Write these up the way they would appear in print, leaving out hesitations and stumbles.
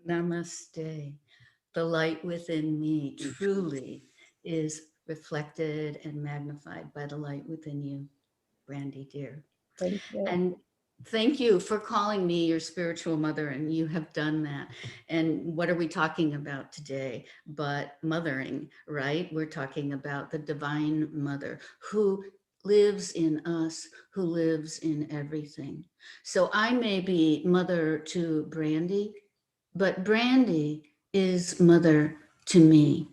Namaste. The light within me truly is reflected and magnified by the light within you, Brandee dear. Thank you. And thank you for calling me your spiritual mother, and you have done that. And what are we talking about today but mothering, right? We're talking about the divine mother who lives in us, who lives in everything. So I may be mother to Brandee, but Brandee is mother to me.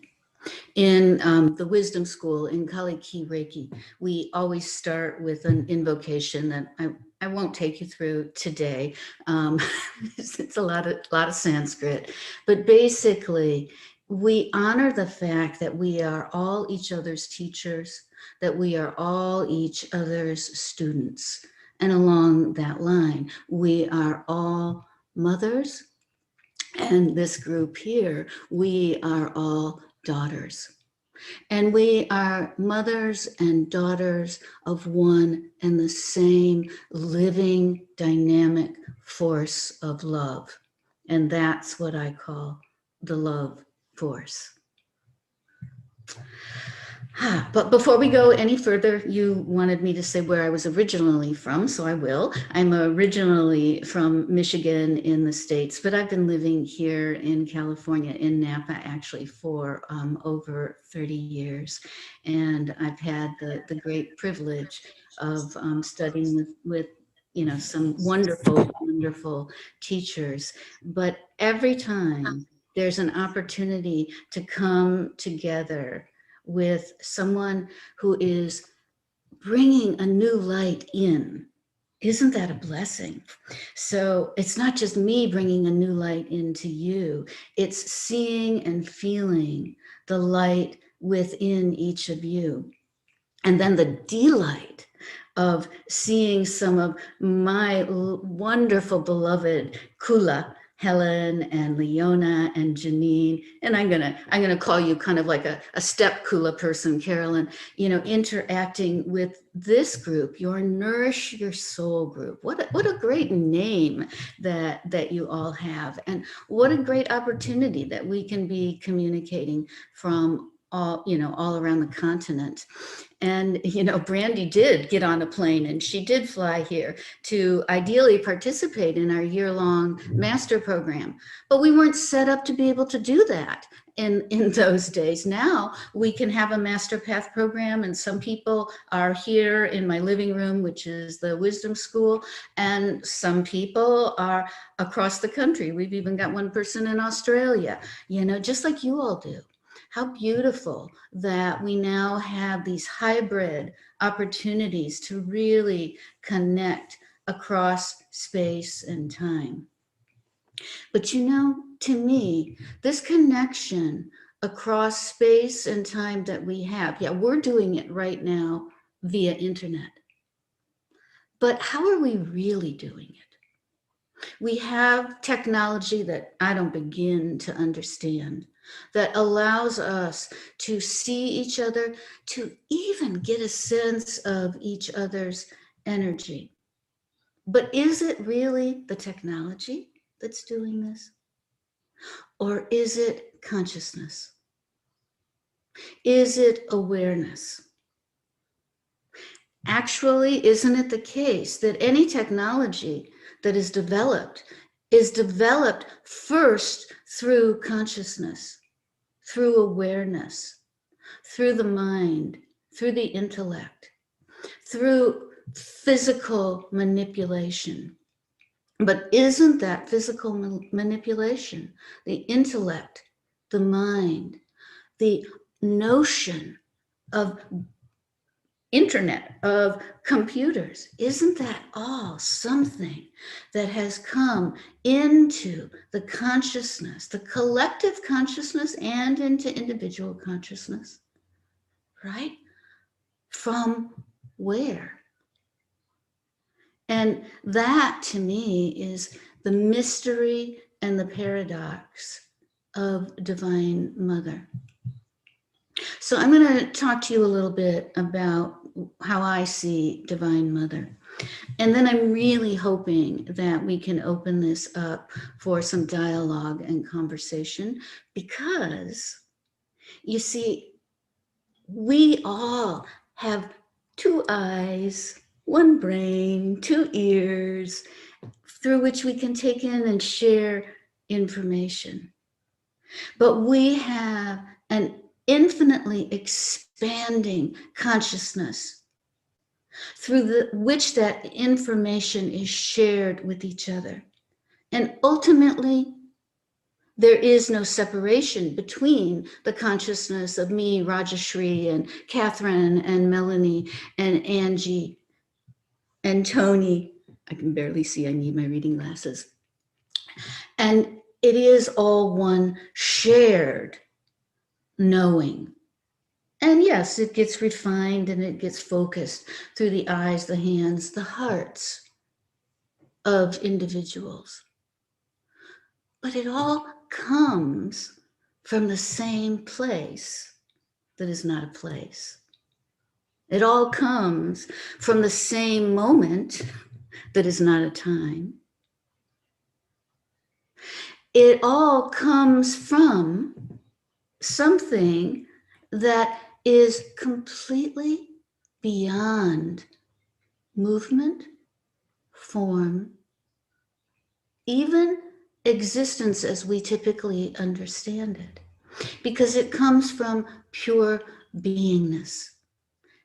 In the wisdom school in Kali Ki Reiki, we always start with an invocation that I won't take you through today. It's a lot of Sanskrit, but basically we honor the fact that we are all each other's teachers, that we are all each other's students. And along that line, we are all mothers, and this group here, we are all daughters. And we are mothers and daughters of one and the same living, dynamic force of love. And that's what I call the love force. But before we go any further, you wanted me to say where I was originally from, so I will. I'm originally from Michigan in the States, but I've been living here in California, in Napa, actually, for over 30 years. And I've had the great privilege of studying with some wonderful, wonderful teachers. But every time there's an opportunity to come together with someone who is bringing a new light in, isn't that a blessing? So it's not just me bringing a new light into you, it's seeing and feeling the light within each of you. And then the delight of seeing some of my wonderful beloved Kula, Helen and Leona and Janine, and I'm gonna call you kind of like a step Kula person, Carolyn, interacting with this group, your Nourish Your Soul group. What a great name that you all have, and what a great opportunity that we can be communicating from all around the continent. And, Brandee did get on a plane and she did fly here to ideally participate in our year-long master program. But we weren't set up to be able to do that in those days. Now we can have a master path program, and some people are here in my living room, which is the wisdom school, and some people are across the country. We've even got one person in Australia, just like you all do. How beautiful that we now have these hybrid opportunities to really connect across space and time. But to me, this connection across space and time that we have, we're doing it right now via internet. But how are we really doing it? We have technology that I don't begin to understand, that allows us to see each other, to even get a sense of each other's energy. But is it really the technology that's doing this? Or is it consciousness? Is it awareness? Actually, isn't it the case that any technology that is developed first through consciousness, through awareness, through the mind, through the intellect, through physical manipulation? But isn't that physical manipulation, the intellect, the mind, the notion of internet, of computers, isn't that all something that has come into the consciousness, the collective consciousness, and into individual consciousness, right? From where? And that to me is the mystery and the paradox of Divine Mother. So I'm going to talk to you a little bit about how I see Divine Mother. And then I'm really hoping that we can open this up for some dialogue and conversation, because you see, we all have two eyes, one brain, two ears, through which we can take in and share information. But we have an infinitely expanding consciousness through which that information is shared with each other. And ultimately, there is no separation between the consciousness of me, Rajashree, and Catherine, and Melanie, and Angie, and Tony. I can barely see, I need my reading glasses. And it is all one shared knowing. And yes, it gets refined and it gets focused through the eyes, the hands, the hearts of individuals. But it all comes from the same place that is not a place. It all comes from the same moment that is not a time. It all comes from something that is completely beyond movement, form, even existence as we typically understand it, because it comes from pure beingness.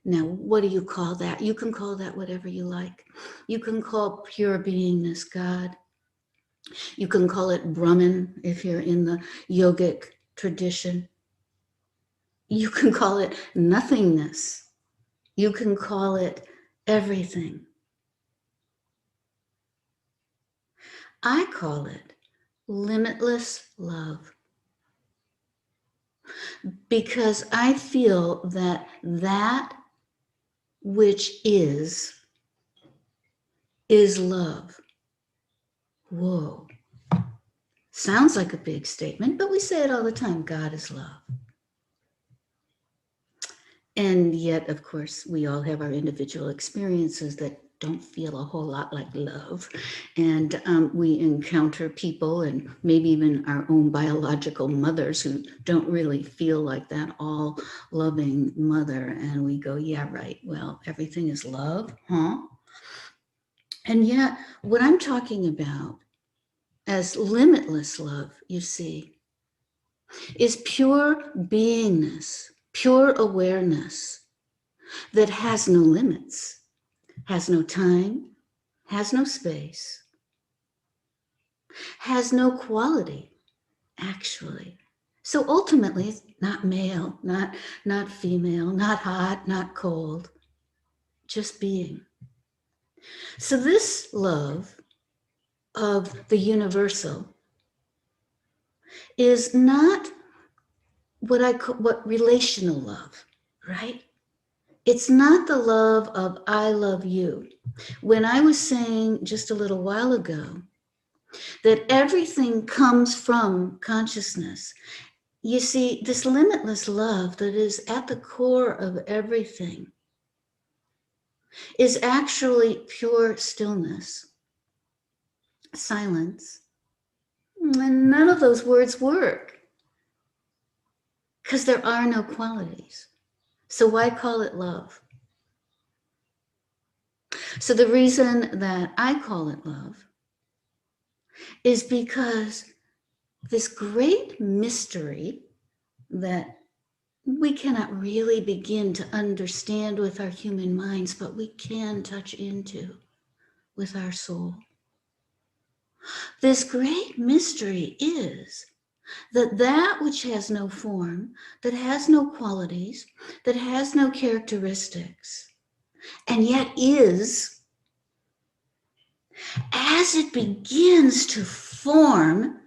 Now, what do you call that? You can call that whatever you like. You can call pure beingness God. You can call it Brahman if you're in the yogic tradition. You can call it nothingness. You can call it everything. I call it limitless love, because I feel that that which is love. Whoa. Sounds like a big statement, but we say it all the time. God is love. And yet, of course, we all have our individual experiences that don't feel a whole lot like love. And we encounter people and maybe even our own biological mothers who don't really feel like that all loving mother. And we go, yeah, right. Well, everything is love, huh? And yet, what I'm talking about as limitless love, you see, is pure beingness, pure awareness that has no limits, has no time, has no space, has no quality, actually. So ultimately, it's not male, not female, not hot, not cold, just being. So this love of the universal is not what relational love, right? It's not the love of I love you. When I was saying just a little while ago that everything comes from consciousness, you see, this limitless love that is at the core of everything is actually pure stillness, silence. And none of those words work because there are no qualities. So why call it love? So the reason that I call it love is because this great mystery that we cannot really begin to understand with our human minds, but we can touch into with our soul. This great mystery is that which has no form, that has no qualities, that has no characteristics, and yet is, as it begins to form,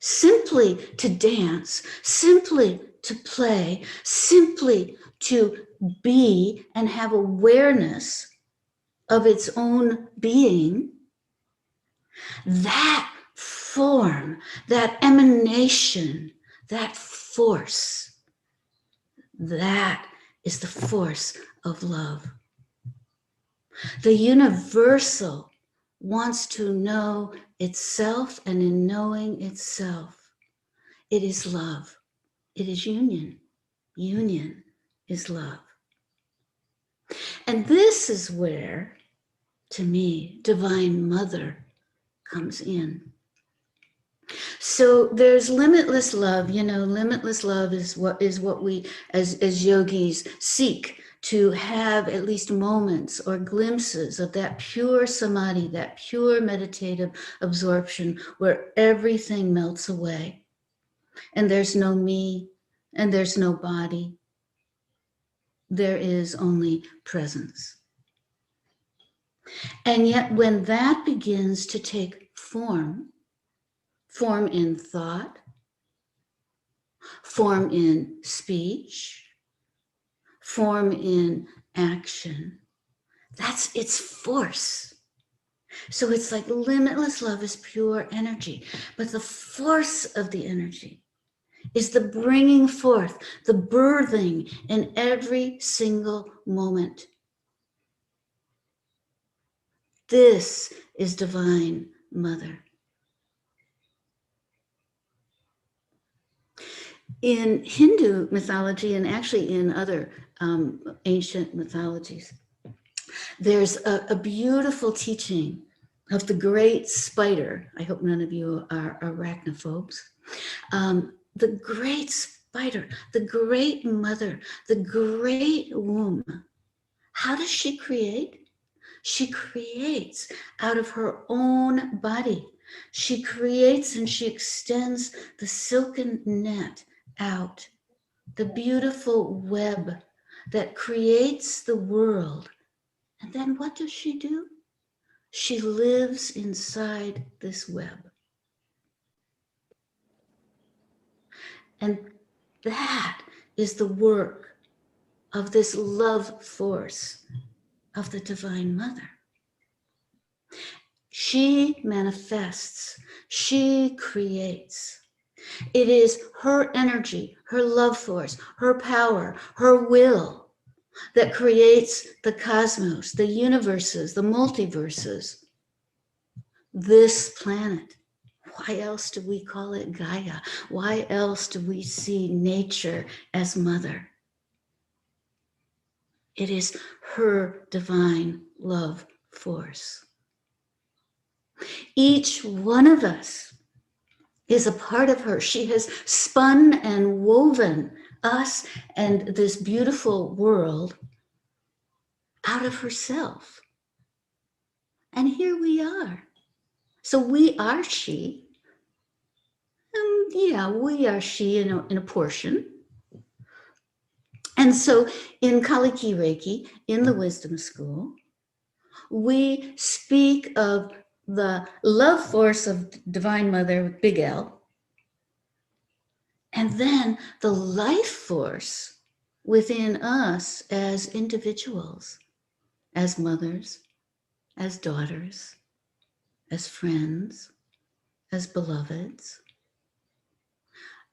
simply to dance, simply to play, simply to be and have awareness of its own being, that form, that emanation, that force, that is the force of love. The universal wants to know itself, and in knowing itself, it is love. It is union. Union is love. And this is where, to me, Divine Mother comes in. So there's limitless love. Limitless love is what we as yogis seek, to have at least moments or glimpses of that pure samadhi, that pure meditative absorption where everything melts away and there's no me and there's no body. There is only presence. And yet when that begins to take form in thought, form in speech, form in action, that's its force. So it's like limitless love is pure energy, but the force of the energy is the bringing forth, the birthing in every single moment. This is Divine Mother. In Hindu mythology, and actually in other ancient mythologies, there's a beautiful teaching of the great spider. I hope none of you are arachnophobes. The great spider, the great mother, the great womb. How does she create? She creates out of her own body. She creates and she extends the silken net out, the beautiful web that creates the world. And then what does she do? She lives inside this web. And that is the work of this love force of the Divine Mother. She manifests, she creates. It is her energy, her love force, her power, her will that creates the cosmos, the universes, the multiverses, this planet. Why else do we call it Gaia? Why else do we see nature as mother? It is her divine love force. Each one of us is a part of her. She has spun and woven us and this beautiful world out of herself. And here we are. So we are she. We are she in a portion. And so in Kaliki Reiki, in the Wisdom School, we speak of the love force of Divine Mother with big L, and then the life force within us as individuals, as mothers, as daughters, as friends, as beloveds,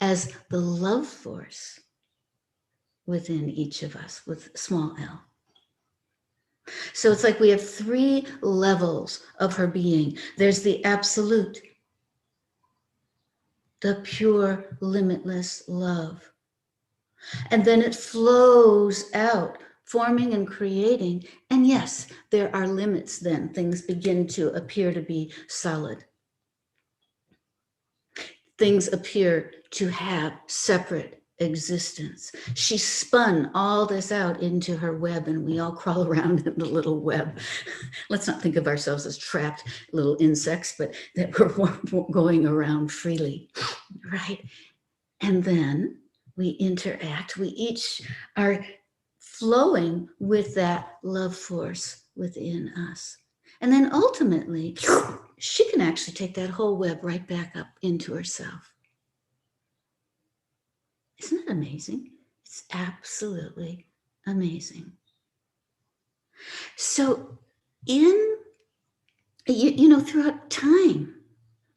as the love force within each of us with small l. So it's like we have 3 levels of her being. There's the absolute, the pure, limitless love. And then it flows out, forming and creating. And yes, there are limits then. Things begin to appear to be solid. Things appear to have separate existence. She spun all this out into her web, and we all crawl around in the little web. Let's not think of ourselves as trapped little insects, but that we're going around freely, right? And then we interact. We each are flowing with that love force within us. And then ultimately, she can actually take that whole web right back up into herself. Isn't that amazing? It's absolutely amazing. So throughout time,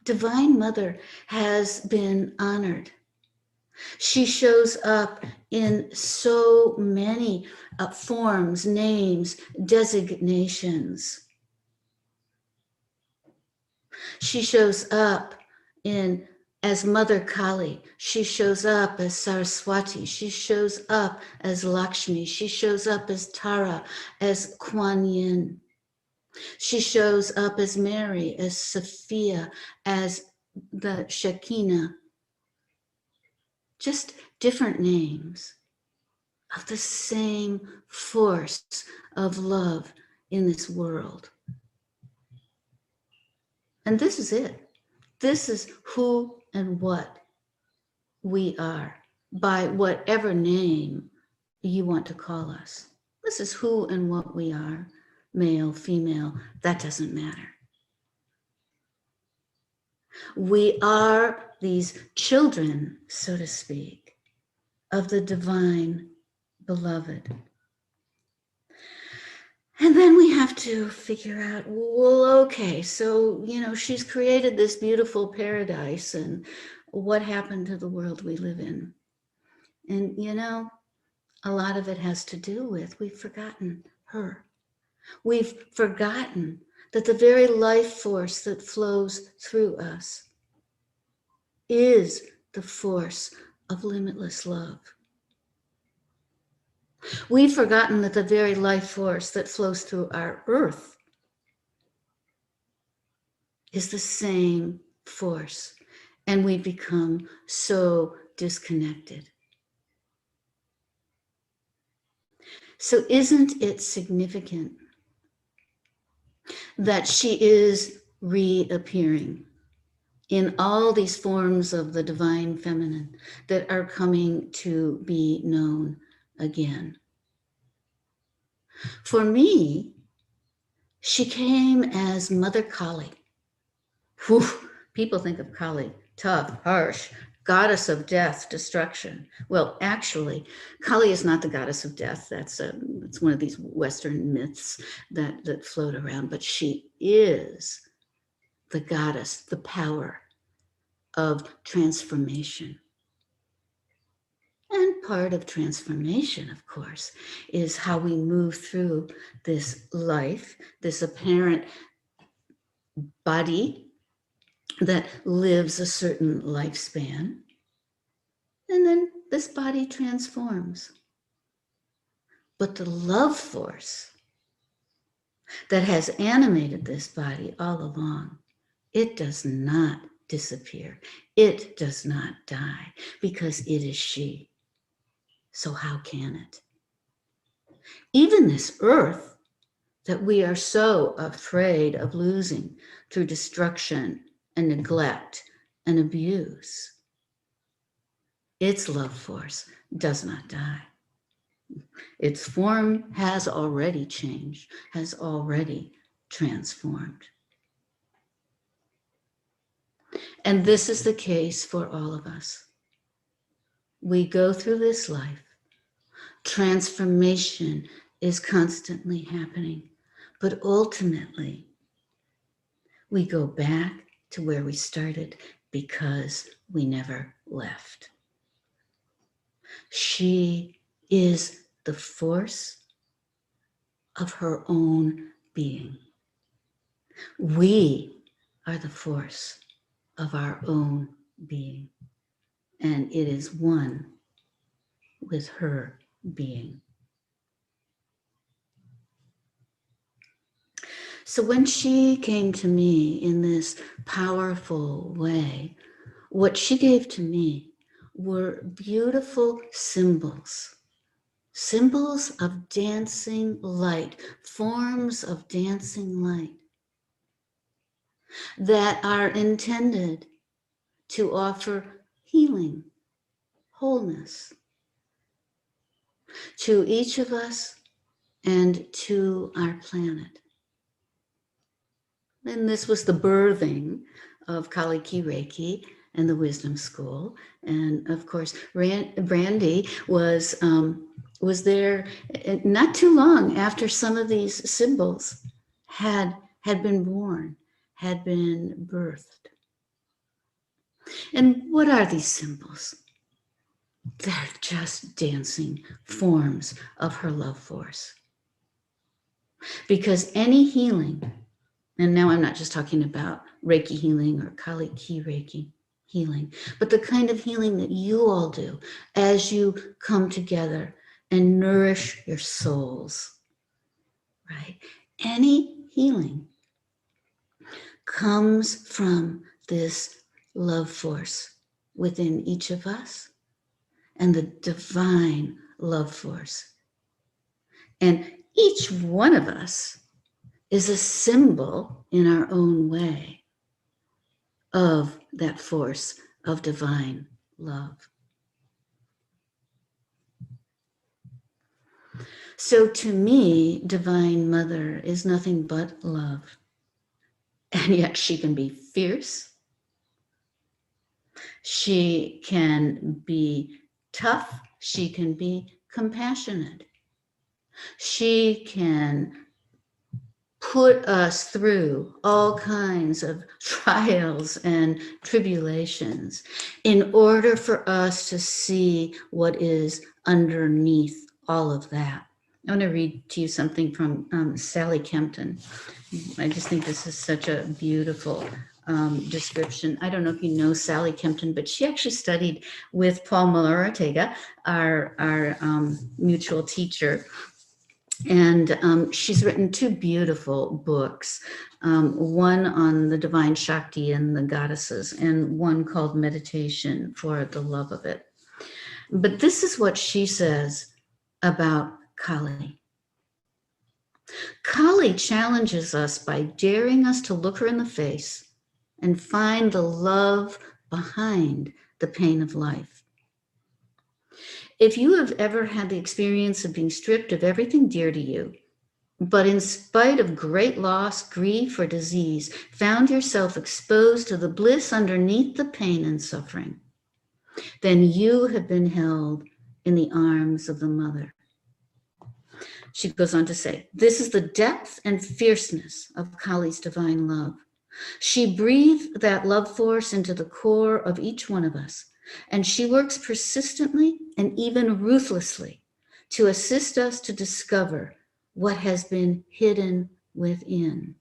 Divine Mother has been honored She shows up in so many forms, names, designations. She shows up in as Mother Kali. She shows up as Saraswati. She shows up as Lakshmi. She shows up as Tara, as Kuan Yin. She shows up as Mary, as Sophia, as the Shekinah. Just different names of the same force of love in this world. And this is it. This is who and what we are, by whatever name you want to call us. This is who and what we are, male, female, that doesn't matter. We are these children, so to speak, of the divine beloved. And then we have to figure out, well, okay, so, she's created this beautiful paradise, and what happened to the world we live in? And, a lot of it has to do with we've forgotten her. We've forgotten that the very life force that flows through us is the force of limitless love. We've forgotten that the very life force that flows through our earth is the same force, and we become so disconnected. So isn't it significant that she is reappearing in all these forms of the divine feminine that are coming to be known again? For me, she came as Mother Kali. Whew, people think of Kali, tough, harsh, goddess of death, destruction. Well, actually, Kali is not the goddess of death. It's one of these Western myths that float around, but she is the goddess, the power of transformation. And part of transformation, of course, is how we move through this life, this apparent body that lives a certain lifespan. And then this body transforms. But the love force that has animated this body all along, it does not disappear. It does not die, because it is she. So how can it? Even this earth that we are so afraid of losing through destruction and neglect and abuse, its love force does not die. Its form has already changed, has already transformed. And this is the case for all of us. We go through this life. Transformation is constantly happening, but ultimately, we go back to where we started because we never left. She is the force of her own being. We are the force of our own being, and it is one with her being. So when she came to me in this powerful way, what she gave to me were beautiful symbols. Symbols of dancing light, forms of dancing light that are intended to offer healing, wholeness to each of us and to our planet. And this was the birthing of Kali Ki Reiki and the Wisdom School. And of course, Brandee was there not too long after some of these symbols had been born, had been birthed. And what are these symbols? They're just dancing forms of her love force. Because any healing, and now I'm not just talking about Reiki healing or Kali Ki Reiki healing, but the kind of healing that you all do as you come together and nourish your souls, right? Any healing comes from this love force within each of us and the divine love force. And each one of us is a symbol in our own way of that force of divine love. So to me, Divine Mother is nothing but love. And yet she can be fierce. She can be tough. She can be compassionate. She can put us through all kinds of trials and tribulations in order for us to see what is underneath all of that. I want to read to you something from Sally Kempton. I just think this is such a beautiful description. I don't know if you know Sally Kempton, but she actually studied with Paul Muller Ortega, our mutual teacher. And she's written two beautiful books, one on the divine Shakti and the goddesses, and one called Meditation for the Love of It. But this is what she says about Kali. Kali challenges us by daring us to look her in the face and find the love behind the pain of life. If you have ever had the experience of being stripped of everything dear to you, but in spite of great loss, grief, or disease, found yourself exposed to the bliss underneath the pain and suffering, then you have been held in the arms of the Mother. She goes on to say, this is the depth and fierceness of Kali's divine love. She breathed that love force into the core of each one of us, and she works persistently and even ruthlessly to assist us to discover what has been hidden within.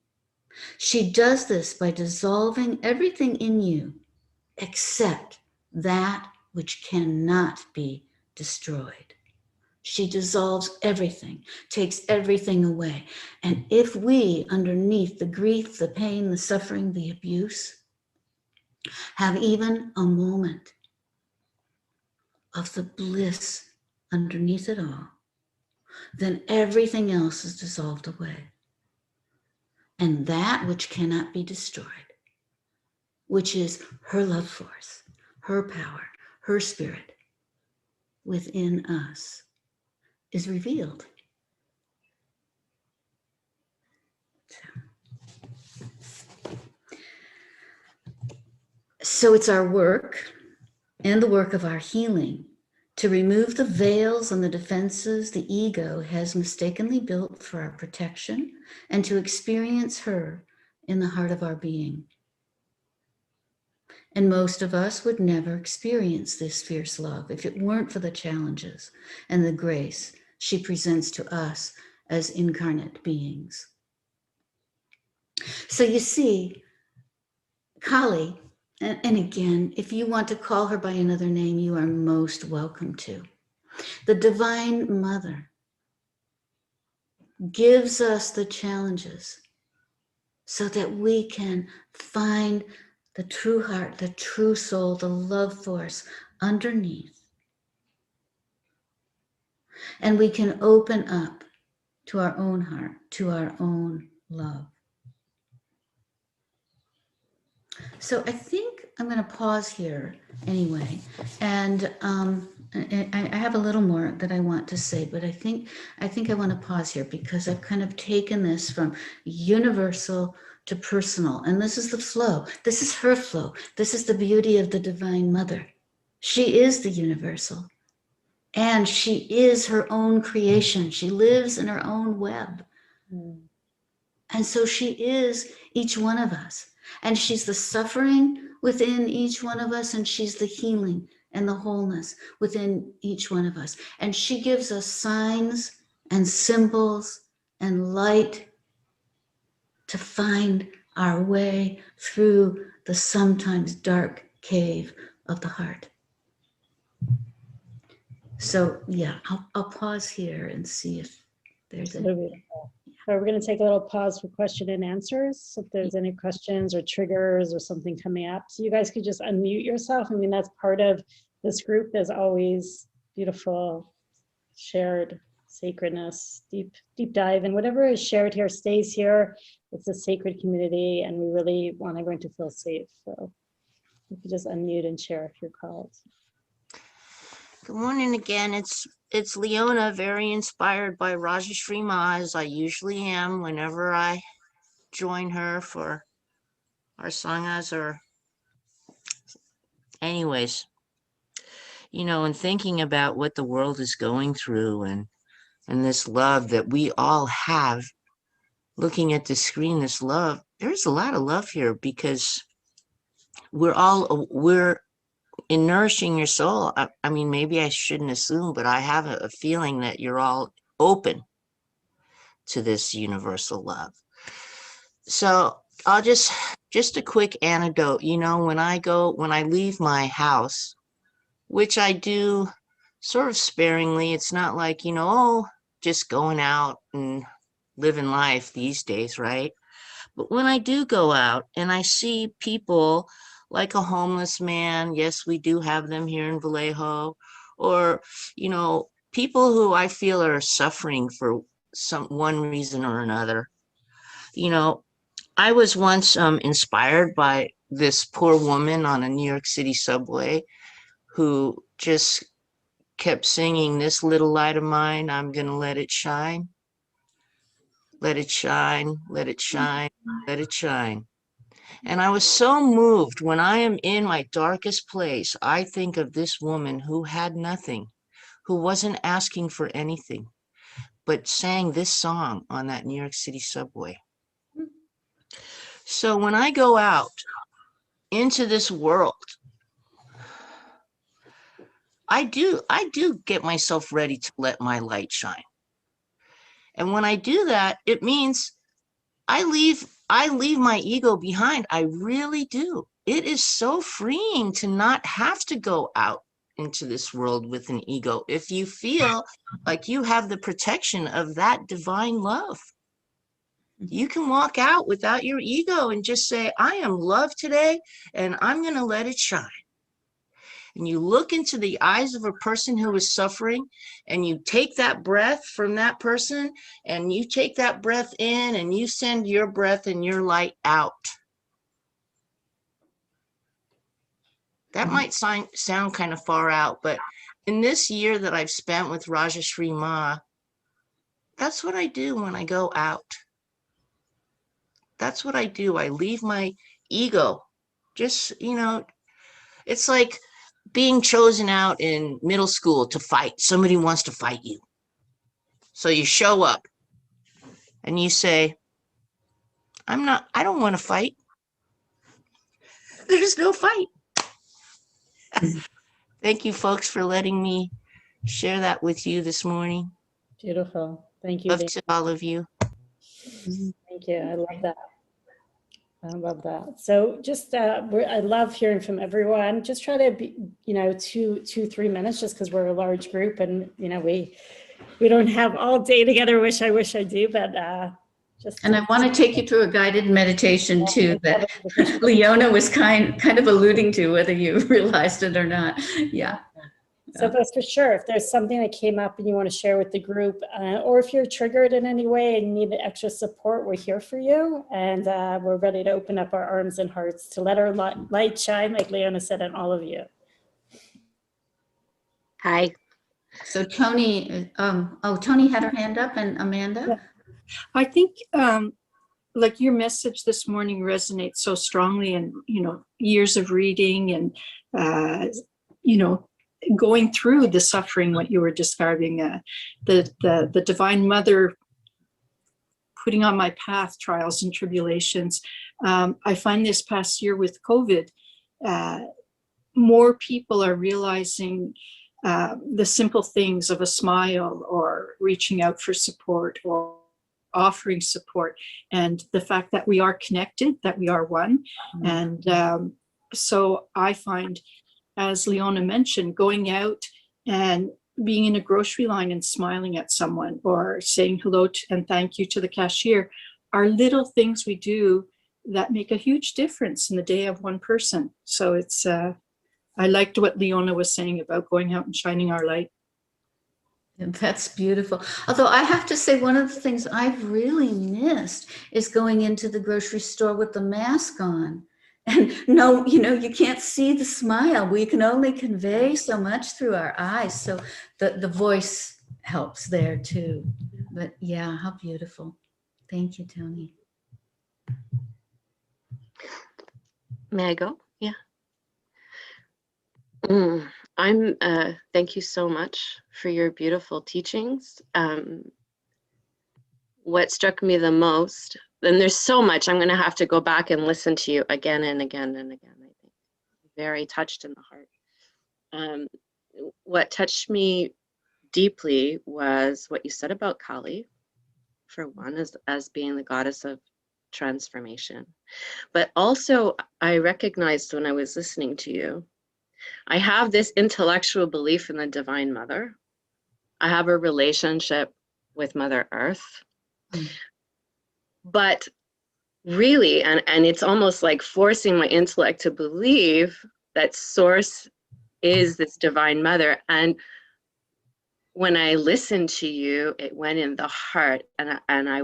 She does this by dissolving everything in you except that which cannot be destroyed. She dissolves everything, takes everything away. And if we, underneath the grief, the pain, the suffering, the abuse, have even a moment of the bliss underneath it all, then everything else is dissolved away. And that which cannot be destroyed, which is her love force, her power, her spirit within us, is revealed. So it's our work and the work of our healing to remove the veils and the defenses the ego has mistakenly built for our protection and to experience her in the heart of our being. And most of us would never experience this fierce love if it weren't for the challenges and the grace she presents to us as incarnate beings. So you see, Kali, and again, if you want to call her by another name, you are most welcome to. The Divine Mother gives us the challenges so that we can find the true heart, the true soul, the love force underneath. And we can open up to our own heart, to our own love. So I think I'm going to pause here anyway. And I have a little more that I want to say, but I think I want to pause here because I've kind of taken this from universal to personal. And this is the flow. This is her flow. This is the beauty of the Divine Mother. She is the universal. And she is her own creation. She lives in her own web. And so she is each one of us. And she's the suffering within each one of us, and she's the healing and the wholeness within each one of us. And she gives us signs and symbols and light to find our way through the sometimes dark cave of the heart. So yeah, I'll pause here and see if there's a... So we're going to take a little pause for question and answers. If there's any questions or triggers or something coming up, so you guys could just unmute yourself. I mean, that's part of this group. There's always beautiful shared sacredness, deep dive, and whatever is shared here stays here. It's a sacred community, and we really want everyone to feel safe. So you can just unmute and share if you're called. Good morning again. It's Leona, very inspired by Rajashree Ma, as I usually am whenever I join her for our sanghas. Or anyways, you know, and thinking about what the world is going through, and this love that we all have, looking at the screen, this love, there's a lot of love here, because we're in nourishing your soul. I mean, maybe I shouldn't assume, but I have a feeling that you're all open to this universal love. So I'll just a quick anecdote. You know, when I leave my house, which I do sort of sparingly, it's not like, you know, oh, just going out and living life these days, right? But when I do go out and I see people like a homeless man, yes, we do have them here in Vallejo, or, you know, people who I feel are suffering for one reason or another. You know, I was once inspired by this poor woman on a New York City subway who just kept singing, "This little light of mine, I'm gonna let it shine. Let it shine, let it shine, let it shine." And I was so moved. When I am in my darkest place, I think of this woman who had nothing, who wasn't asking for anything, but sang this song on that New York City subway. So when I go out into this world, I do get myself ready to let my light shine. And when I do that, it means I leave my ego behind. I really do. It is so freeing to not have to go out into this world with an ego if you feel like you have the protection of that divine love. You can walk out without your ego and just say, I am love today, and I'm going to let it shine. And you look into the eyes of a person who is suffering, and you take that breath from that person, and you take that breath in, and you send your breath and your light out. That might sound kind of far out, but in this year that I've spent with Rajashree Ma, that's what I do when I go out. That's what I do. I leave my ego. Just, you know, it's like being chosen out in middle school to fight. Somebody wants to fight you. So you show up and you say, I don't want to fight. There's no fight. Thank you, folks, for letting me share that with you this morning. Beautiful. Thank you. Love to all of you. Thank you. I love that. I love that. So just, I love hearing from everyone. Just try to be, you know, 3 minutes, just because we're a large group, and, you know, we don't have all day together. I wish I do, but just. And I want to take you through a guided meditation too, that Leona was kind of alluding to, whether you realized it or not. Yeah. So that's for sure. If there's something that came up and you want to share with the group, or if you're triggered in any way and need extra support, we're here for you. And we're ready to open up our arms and hearts to let our light shine, like Leona said, on all of you. Hi. So Tony, Tony had her hand up, and Amanda? Yeah. I think like your message this morning resonates so strongly, and, you know, years of reading and, you know, going through the suffering, what you were describing, the Divine Mother putting on my path trials and tribulations. I find this past year with COVID, more people are realizing the simple things of a smile or reaching out for support or offering support, and the fact that we are connected, that we are one. And so I find, as Leona mentioned, going out and being in a grocery line and smiling at someone or saying hello and thank you to the cashier are little things we do that make a huge difference in the day of one person. So it's, I liked what Leona was saying about going out and shining our light. And that's beautiful. Although I have to say, one of the things I've really missed is going into the grocery store with the mask on. And no, you can't see the smile. We can only convey so much through our eyes. So the voice helps there too. But yeah, how beautiful. Thank you, Tony. May I go? Yeah. Thank you so much for your beautiful teachings. What struck me the most, and there's so much, I'm going to have to go back and listen to you again and again and again. I think very touched in the heart. What touched me deeply was what you said about Kali, for one, as being the goddess of transformation. But also, I recognized when I was listening to you, I have this intellectual belief in the Divine Mother. I have a relationship with Mother Earth. But really, and it's almost like forcing my intellect to believe that Source is this Divine Mother. And when I listened to you, it went in the heart, and I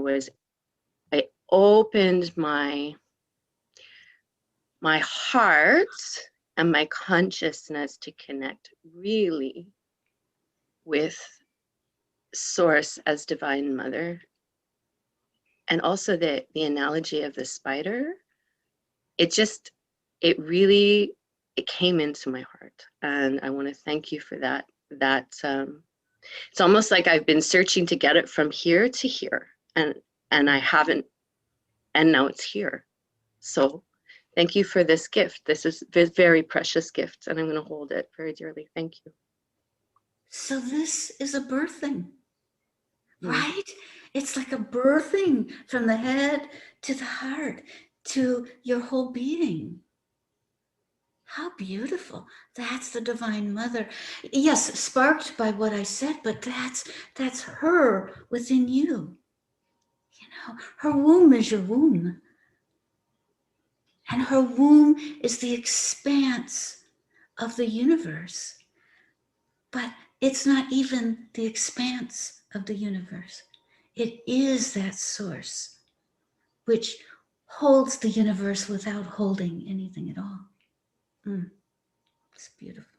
opened my heart and my consciousness to connect really with Source as Divine Mother. And also the analogy of the spider, it came into my heart. And I want to thank you for that. It's almost like I've been searching to get it from here to here, and I haven't, and now it's here. So thank you for this gift. This is a very precious gift, and I'm going to hold it very dearly. Thank you. So this is a birthing, right? It's like a birthing from the head to the heart to your whole being. How beautiful. That's the Divine Mother. Yes, sparked by what I said, but that's her within you. Her womb is your womb. And her womb is the expanse of the universe. But it's not even the expanse of the universe. It is that source which holds the universe without holding anything at all. It's beautiful.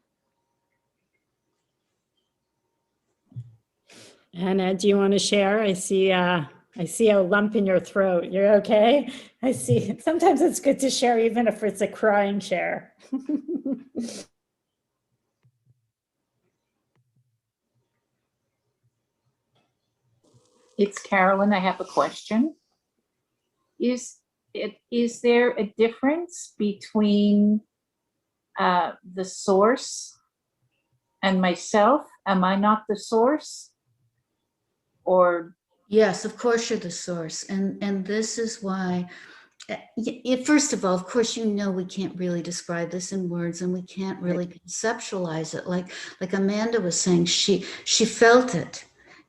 Anna, do you want to share? I see a lump in your throat. You're okay? I see. Sometimes it's good to share, even if it's a crying share. It's Carolyn. I have a question. Is there a difference between the source and myself? Am I not the source? Or Yes, of course you're the source. And this is why, first of all, of course, we can't really describe this in words, and we can't really conceptualize it. Like Amanda was saying, she felt it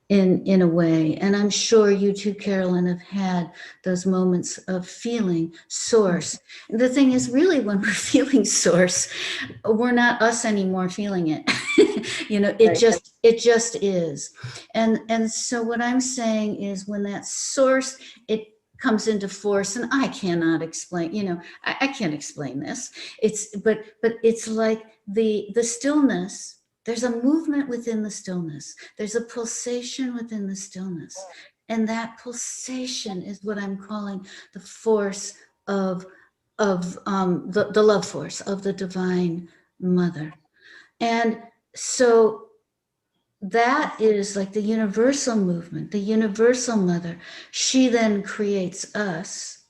in a way. And I'm sure you too, Carolyn, have had those moments of feeling source. And the thing is, really, when we're feeling source, we're not us anymore feeling it. It just is. And so what I'm saying is, when that source, it comes into force, and I cannot explain, I can't explain this. But it's like the stillness. There's a movement within the stillness. There's a pulsation within the stillness. And that pulsation is what I'm calling the force of the love force of the Divine Mother. And so that is like the universal movement, the universal mother. She then creates us,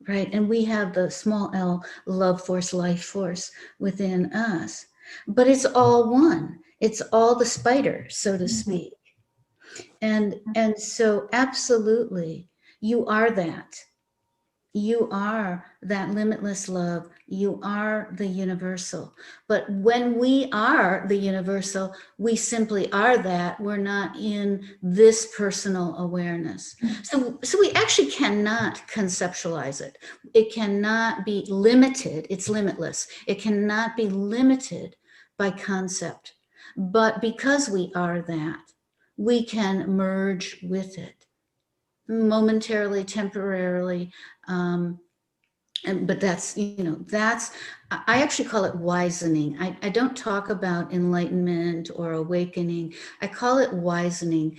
right? And we have the small L, love force, life force within us, but it's all one. It's all the spider, so to speak. And so absolutely, you are that. You are that limitless love. You are the universal. But when we are the universal, we simply are that. We're not in this personal awareness. So we actually cannot conceptualize it. It cannot be limited. It's limitless. It cannot be limited by concept. But because we are that, we can merge with it momentarily, temporarily. But that's, I actually call it wisening. I don't talk about enlightenment or awakening. I call it wisening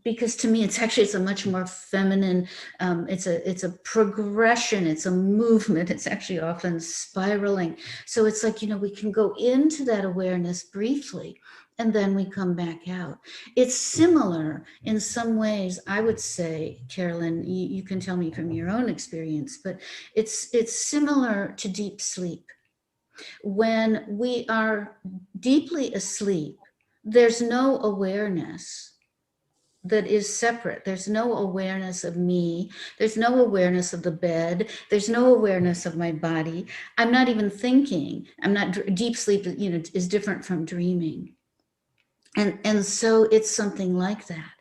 because to me, it's a much more feminine, it's a progression, it's a movement. It's actually often spiraling. So it's like, we can go into that awareness briefly, and then we come back out. It's similar in some ways, I would say, Carolyn, you can tell me from your own experience, but it's similar to deep sleep. When we are deeply asleep, there's no awareness that is separate. There's no awareness of me. There's no awareness of the bed. There's no awareness of my body. I'm not even thinking. Deep sleep, is different from dreaming. And so it's something like that.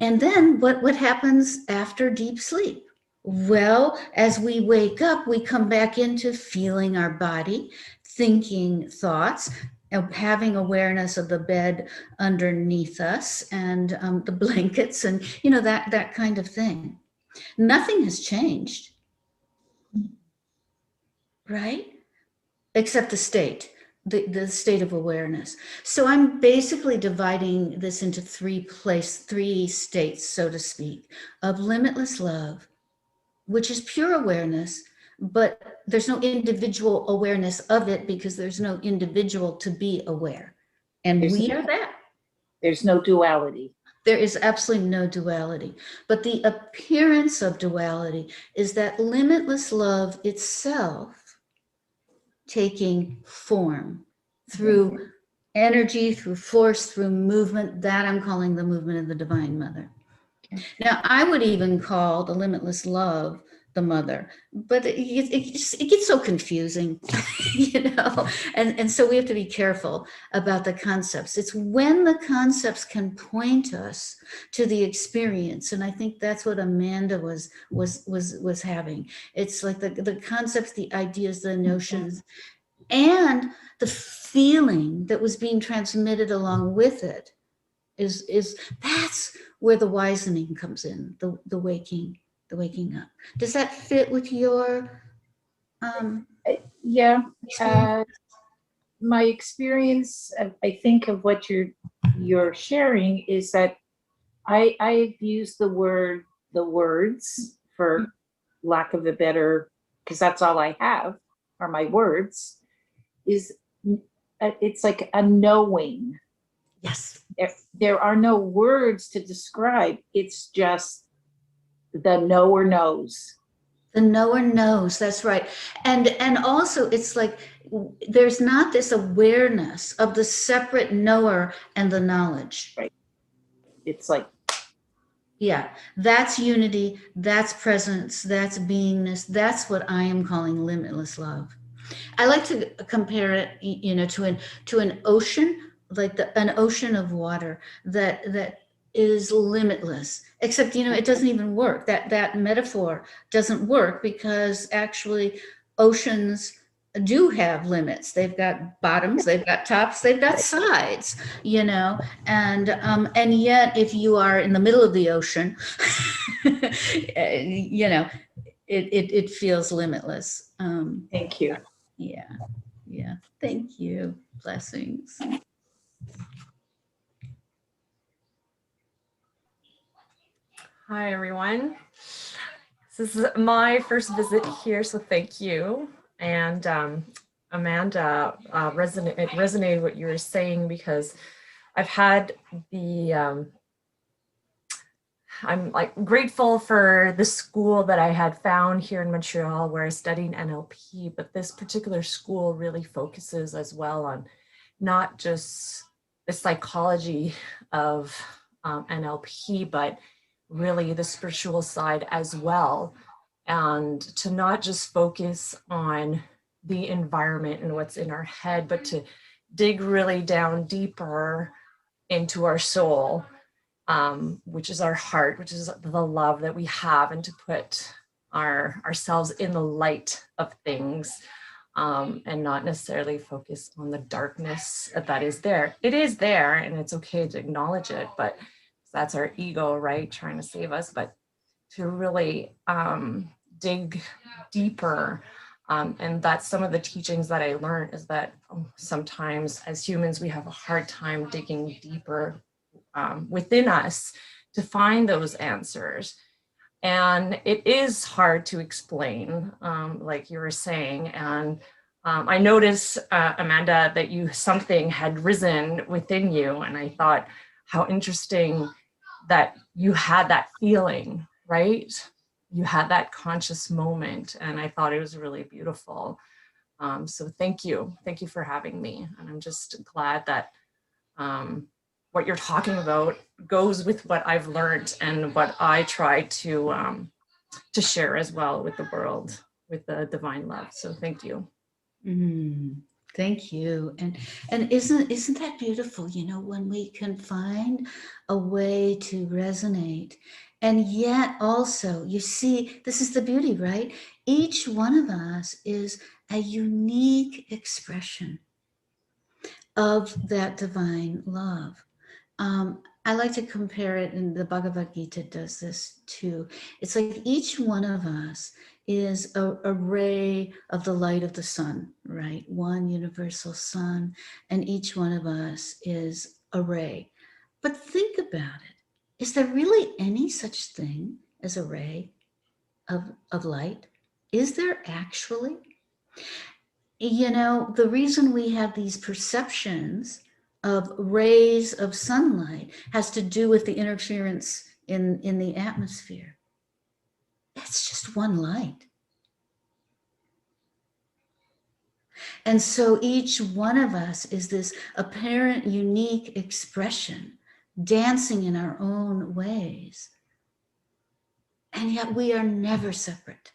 And then what happens after deep sleep? Well, as we wake up, we come back into feeling our body, thinking thoughts, having awareness of the bed underneath us and the blankets and, that kind of thing. Nothing has changed, right? Except the state. The state of awareness. So I'm basically dividing this into three states, so to speak, of limitless love, which is pure awareness, but there's no individual awareness of it because there's no individual to be aware. And we are that. There's no duality. There is absolutely no duality. But the appearance of duality is that limitless love itself taking form through energy, through force, through movement. That I'm calling the movement of the Divine Mother. Now, I would even call the limitless love the mother, but it gets so confusing, and so we have to be careful about the concepts. It's when the concepts can point us to the experience, and I think that's what Amanda was having. It's like the concepts, the ideas, the notions, and the feeling that was being transmitted along with it is that's where the wisening comes in, the waking up. Does that fit with your Yeah. experience? My experience, I think of what you're sharing is that I've used the words, for lack of a better, because that's all I have are my words, it's like a knowing. Yes. There are no words to describe. It's just the knower knows. The knower knows, that's right. And also it's like there's not this awareness of the separate knower and the knowledge. Right. It's like, yeah, that's unity, that's presence, that's beingness. That's what I am calling limitless love. I like to compare it, to an ocean, like an ocean of water that is limitless. Except, it doesn't even work. That metaphor doesn't work because actually oceans do have limits. They've got bottoms, they've got tops, they've got sides, and yet if you are in the middle of the ocean, it feels limitless. thank you. Yeah. Thank you. Blessings. Hi, everyone. This is my first visit here, so thank you. And Amanda, it resonated what you were saying because I've had the I'm like grateful for the school that I had found here in Montreal where I studied NLP, but this particular school really focuses as well on not just the psychology of NLP, but really the spiritual side as well. And to not just focus on the environment and what's in our head, but to dig really down deeper into our soul, which is our heart, which is the love that we have, and to put ourselves in the light of things, and not necessarily focus on the darkness that is there. It is there, and it's okay to acknowledge it, but that's our ego, right, trying to save us. But to really dig deeper. And that's some of the teachings that I learned, is that sometimes as humans, we have a hard time digging deeper within us to find those answers. And it is hard to explain, like you were saying. And I noticed, Amanda, that something had risen within you. And I thought, how interesting that you had that feeling, right? You had that conscious moment. And I thought it was really beautiful. So thank you. Thank you for having me. And I'm just glad that what you're talking about goes with what I've learned and what I try to share as well with the world, with the divine love. So thank you. Thank you. And isn't that beautiful, you know, when we can find a way to resonate, and yet also, you see, this is the beauty, right? Each one of us is a unique expression of that divine love. I like to compare it, and the Bhagavad Gita does this too. It's like each one of us is a ray of the light of the sun, right? One universal sun, and each one of us is a ray. But think about it. Is there really any such thing as a ray of light? Is there actually? You know, the reason we have these perceptions of rays of sunlight has to do with the interference in the atmosphere. That's just one light. And so each one of us is this apparent unique expression, dancing in our own ways. And yet we are never separate.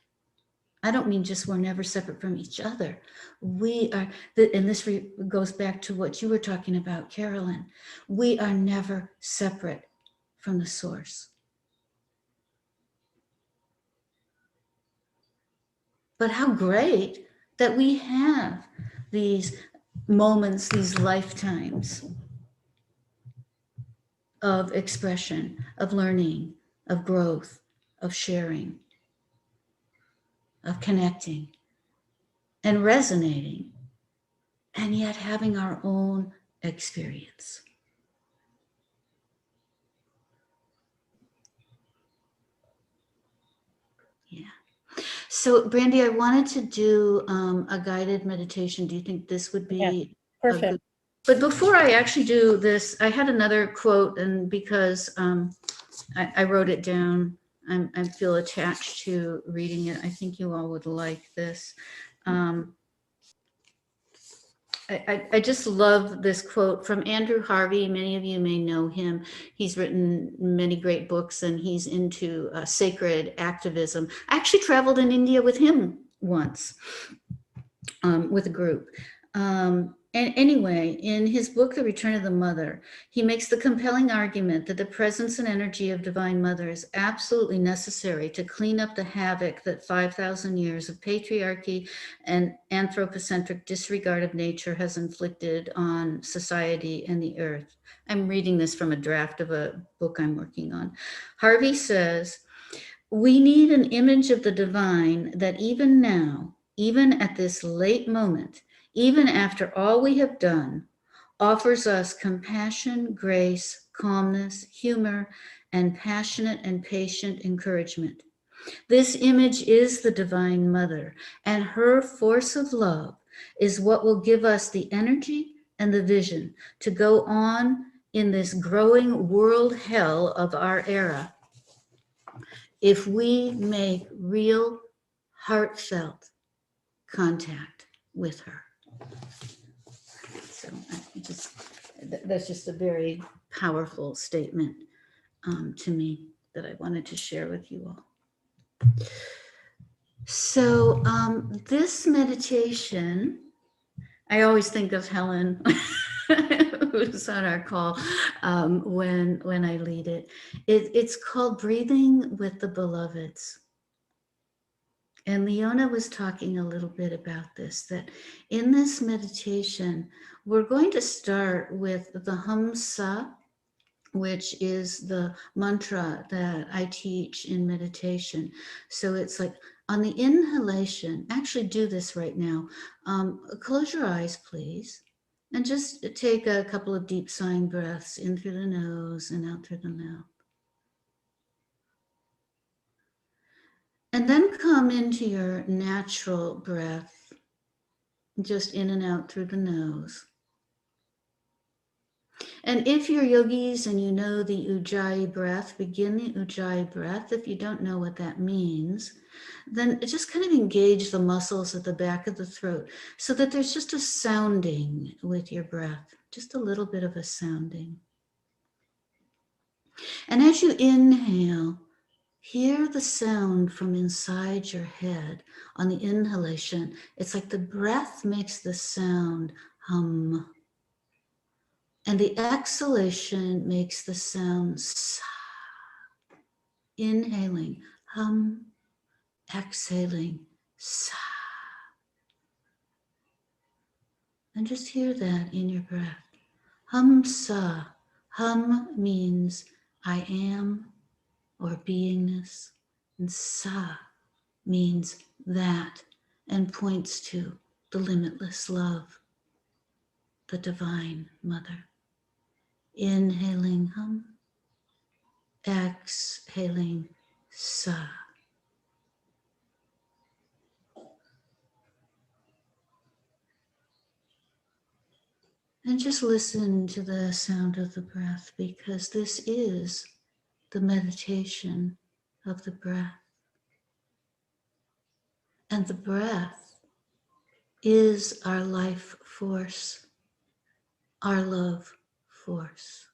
I don't mean just we're never separate from each other. We are, and this goes back to what you were talking about, Carolyn. We are never separate from the source. But how great that we have these moments, these lifetimes of expression, of learning, of growth, of sharing, of connecting and resonating, and yet having our own experience. Yeah. So Brandee, I wanted to do a guided meditation. Do you think this would be perfect? But before I actually do this, I had another quote, and because I wrote it down, I feel attached to reading it. I think you all would like this. I just love this quote from Andrew Harvey. Many of you may know him. He's written many great books, and he's into sacred activism. I actually traveled in India with him once with a group. And anyway, in his book, The Return of the Mother, he makes the compelling argument that the presence and energy of Divine Mother is absolutely necessary to clean up the havoc that 5,000 years of patriarchy and anthropocentric disregard of nature has inflicted on society and the earth. I'm reading this from a draft of a book I'm working on. Harvey says, we need an image of the divine that even now, even at this late moment, even after all we have done, offers us compassion, grace, calmness, humor, and passionate and patient encouragement. This image is the Divine Mother, and her force of love is what will give us the energy and the vision to go on in this growing world hell of our era if we make real, heartfelt contact with her. So that's just a very powerful statement to me that I wanted to share with you all. So this meditation, I always think of Helen, who's on our call, when I lead it. It's called Breathing with the Beloveds. And Leona was talking a little bit about this, that in this meditation, we're going to start with the Hamsa, which is the mantra that I teach in meditation. So it's like on the inhalation, actually do this right now. Close your eyes, please. And just take a couple of deep sighing breaths in through the nose and out through the mouth. And then come into your natural breath, just in and out through the nose. And if you're yogis and you know the Ujjayi breath, begin the Ujjayi breath. If you don't know what that means, then just kind of engage the muscles at the back of the throat so that there's just a sounding with your breath, just a little bit of a sounding. And as you inhale, hear the sound from inside your head on the inhalation. It's like the breath makes the sound hum. And the exhalation makes the sound sa. Inhaling, hum. Exhaling, sa. And just hear that in your breath. Hum sa. Hum means I am or beingness. And sa means that and points to the limitless love, the divine mother. Inhaling hum, exhaling sa. And just listen to the sound of the breath, because this is the meditation of the breath. And the breath is our life force, our love force.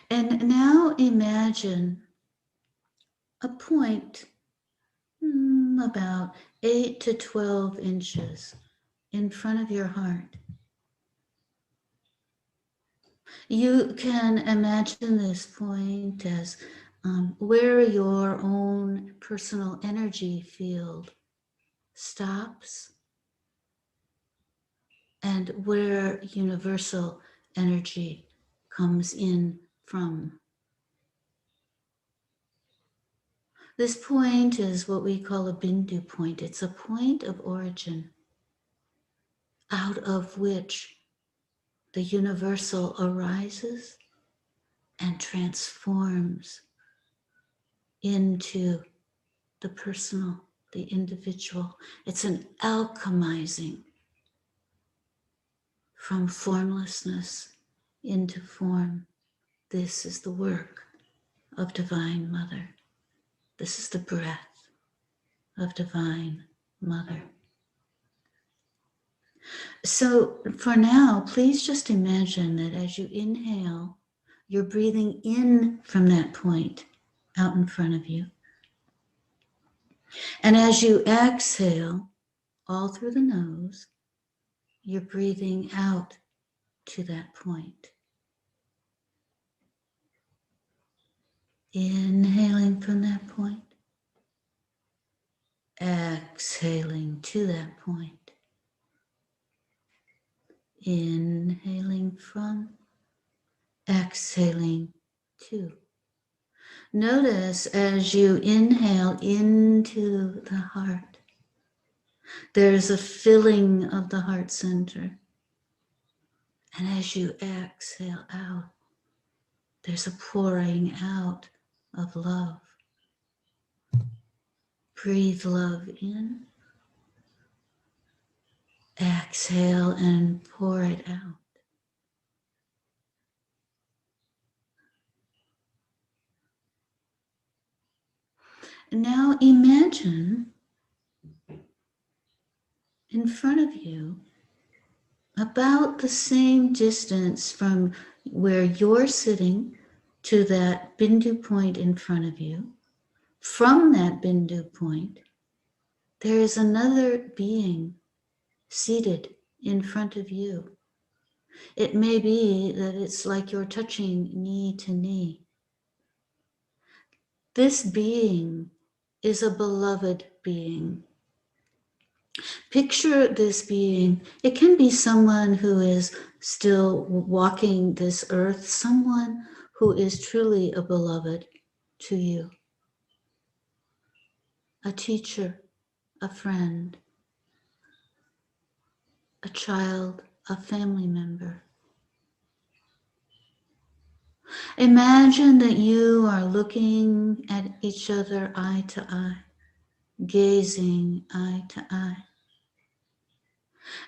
And now imagine a point about 8 to 12 inches in front of your heart. You can imagine this point as where your own personal energy field stops and where universal energy comes in from. This point is what we call a bindu point. It's a point of origin out of which the universal arises and transforms into the personal, the individual. It's an alchemizing from formlessness into form. This is the work of Divine Mother. This is the breath of Divine Mother. So for now, please just imagine that as you inhale, you're breathing in from that point out in front of you. And as you exhale, all through the nose, you're breathing out to that point. Inhaling from that point. Exhaling to that point. Inhaling from, exhaling to. Notice as you inhale into the heart, there's a filling of the heart center. And as you exhale out, there's a pouring out of love. Breathe love in. Exhale and pour it out. Now imagine in front of you, about the same distance from where you're sitting to that Bindu point in front of you. From that Bindu point, there is another being seated in front of you. It may be that it's like you're touching knee to knee. This being is a beloved being. Picture this being. It can be someone who is still walking this earth, someone who is truly a beloved to you. A teacher, a friend, a child, a family member. Imagine that you are looking at each other eye to eye, gazing eye to eye.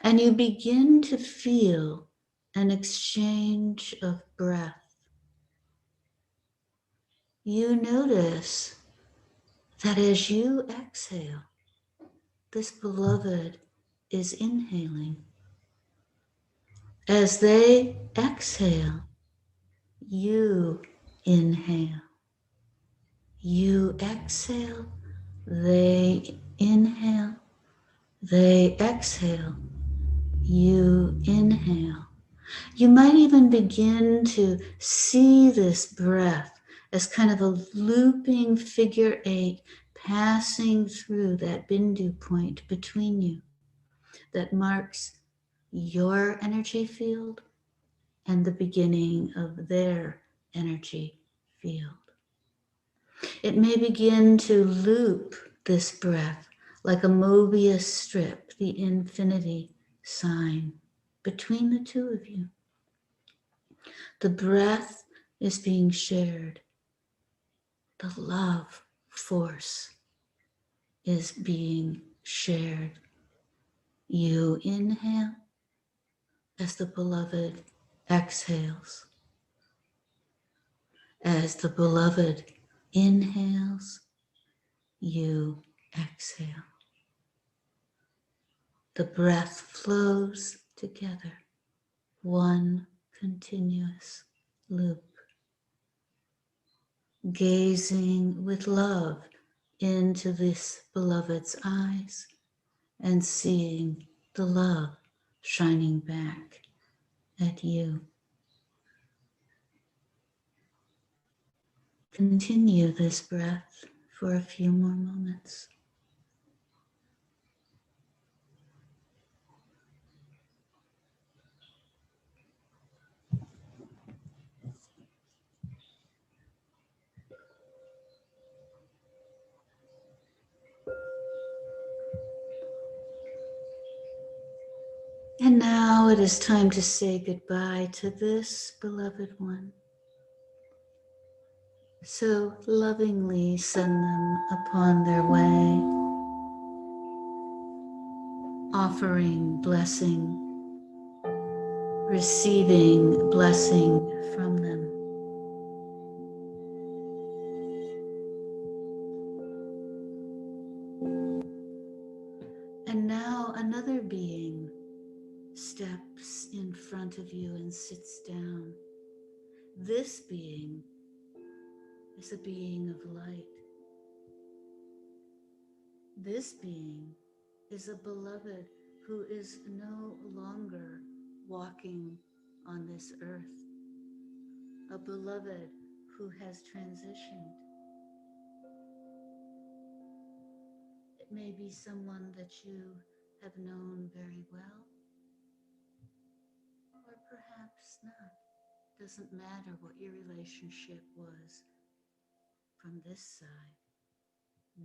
And you begin to feel an exchange of breath. You notice that as you exhale, this beloved is inhaling. As they exhale, you inhale. You exhale, they inhale. They exhale, you inhale. You might even begin to see this breath as kind of a looping figure 8 passing through that Bindu point between you that marks your energy field and the beginning of their energy field. It may begin to loop this breath like a Mobius strip, the infinity sign between the two of you. The breath is being shared. The love force is being shared. You inhale as the beloved exhales. As the beloved inhales, you exhale. The breath flows together, one continuous loop. Gazing with love into this beloved's eyes and seeing the love shining back at you. Continue this breath for a few more moments. And now it is time to say goodbye to this beloved one. So lovingly send them upon their way, offering blessing, receiving blessing from them. And now another being steps in front of you and sits down. This being is a being of light. This being is a beloved who is no longer walking on this earth. A beloved who has transitioned. It may be someone that you have known very well, or perhaps not. Doesn't matter what your relationship was from this side.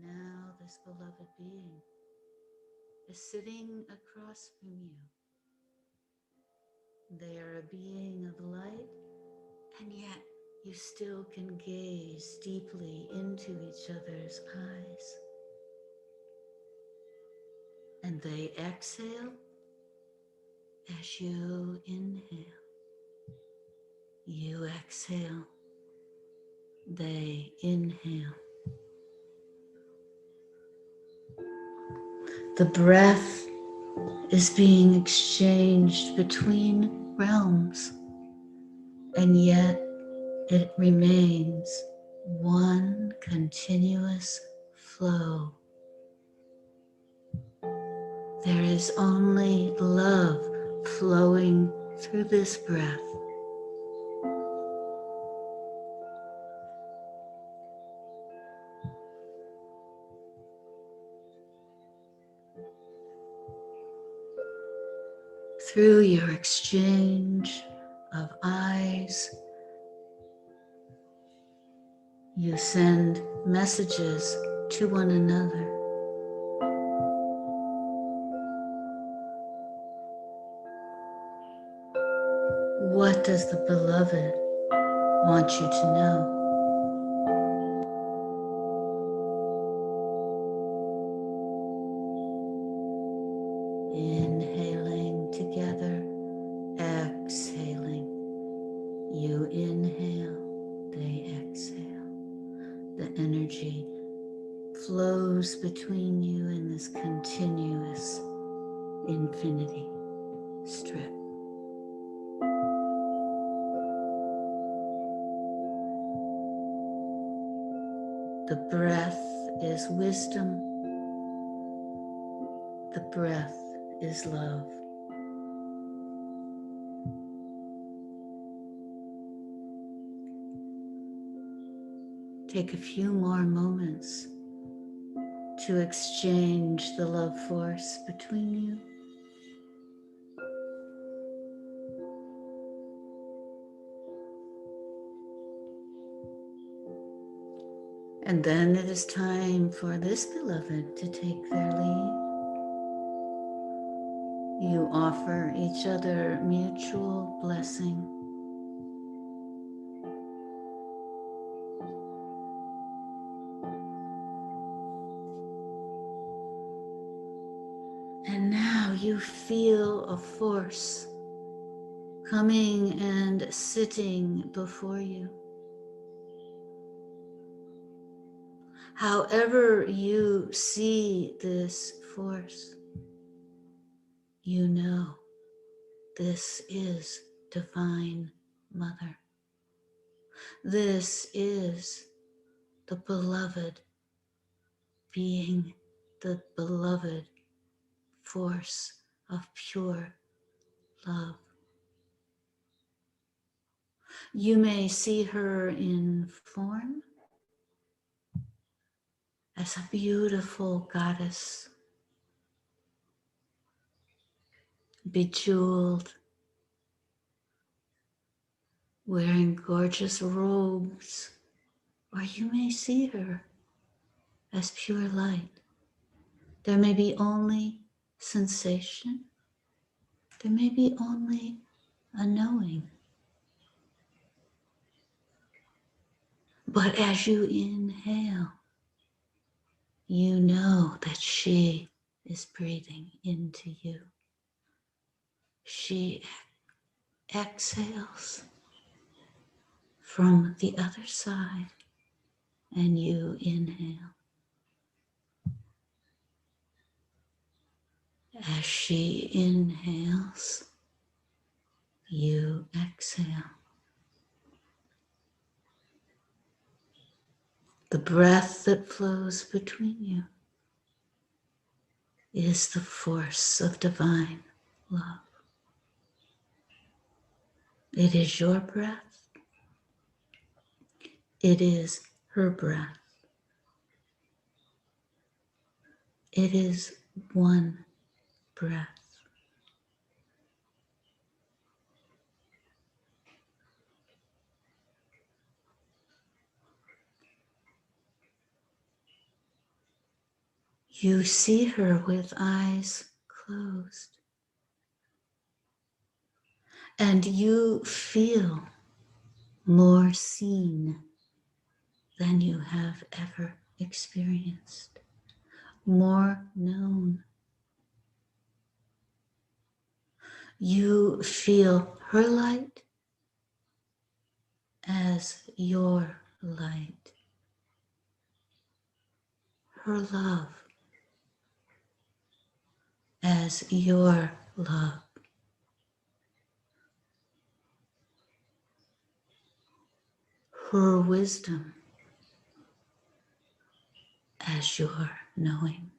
Now this beloved being is sitting across from you. They are a being of light, and yet you still can gaze deeply into each other's eyes. And they exhale as you inhale. You exhale. They inhale. The breath is being exchanged between realms, and yet it remains one continuous flow. There is only love flowing through this breath. Through your exchange of eyes, you send messages to one another. What does the beloved want you to know? Inhaling together, exhaling. You inhale, they exhale. The energy flows between you in this continuous infinity strip. The breath is wisdom. The breath is love. Take a few more moments to exchange the love force between you. And then it is time for this beloved to take their leave. You offer each other mutual blessing. And now you feel a force coming and sitting before you. However you see this force, you know this is Divine Mother. This is the beloved being, the beloved force of pure love. You may see her in form as a beautiful goddess, bejeweled, wearing gorgeous robes, or you may see her as pure light. There may be only sensation. There may be only a knowing. But as you inhale, you know that she is breathing into you. She exhales from the other side, and you inhale. As she inhales, you exhale. The breath that flows between you is the force of divine love. It is your breath. It is her breath. It is one breath. You see her with eyes closed, and you feel more seen than you have ever experienced, more known. You feel her light as your light, her love as your love. Her wisdom as your knowing.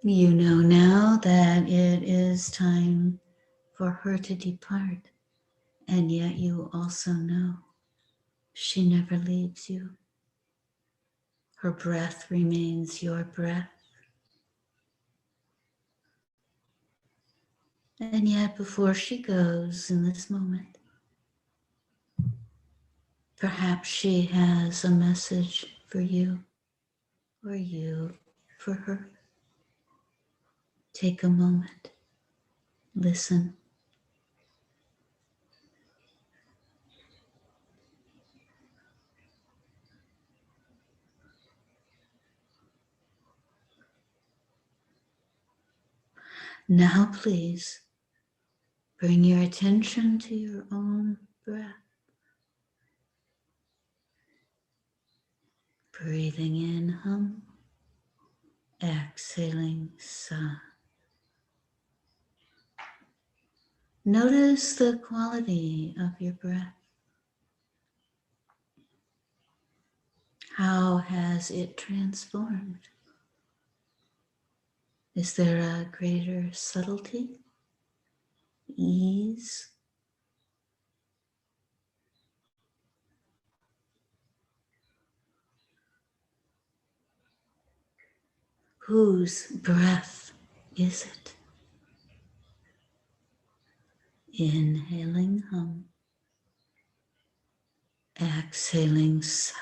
You know now that it is time for her to depart, and yet you also know she never leaves you. Her breath remains your breath. And yet before she goes in this moment, perhaps she has a message for you or you for her. Take a moment, listen. Now please bring your attention to your own breath. Breathing in hum, exhaling sa. Notice the quality of your breath. How has it transformed? Is there a greater subtlety, ease? Whose breath is it? Inhaling hum, exhaling sa.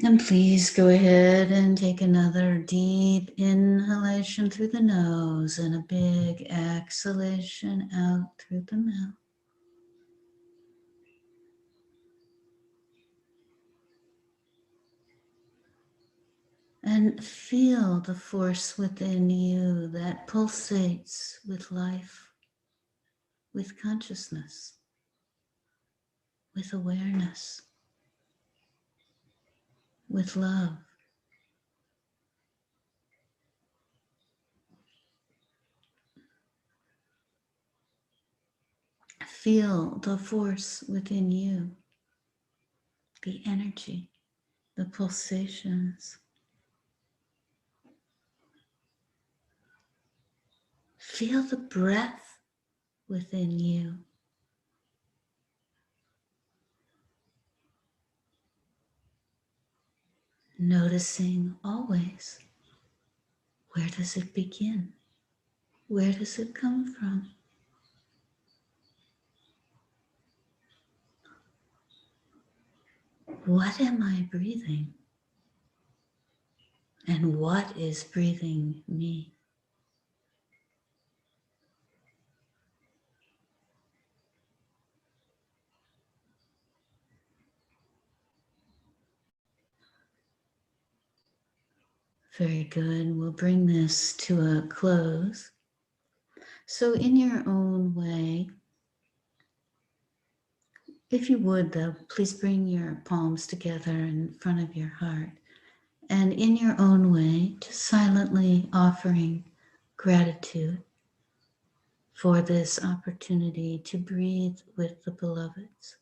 And please go ahead and take another deep inhalation through the nose and a big exhalation out through the mouth. And feel the force within you that pulsates with life, with consciousness, with awareness, with love. Feel the force within you, the energy, the pulsations. Feel the breath within you. Noticing always, where does it begin? Where does it come from? What am I breathing? And what is breathing me? Very good. We'll bring this to a close. So in your own way, if you would though, please bring your palms together in front of your heart. And in your own way, just silently offering gratitude for this opportunity to breathe with the beloveds.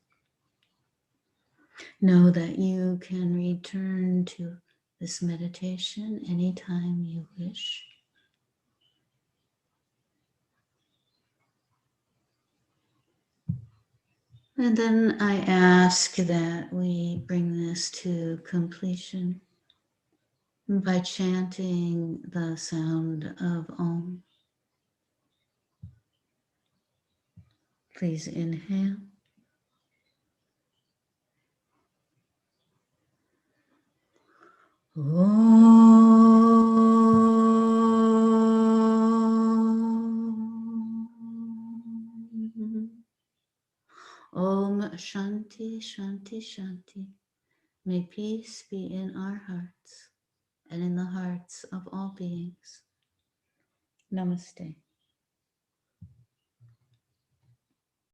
Know that you can return to this meditation anytime you wish. And then I ask that we bring this to completion by chanting the sound of Om. Please inhale. Om Shanti Shanti Shanti. May peace be in our hearts and in the hearts of all beings. Namaste.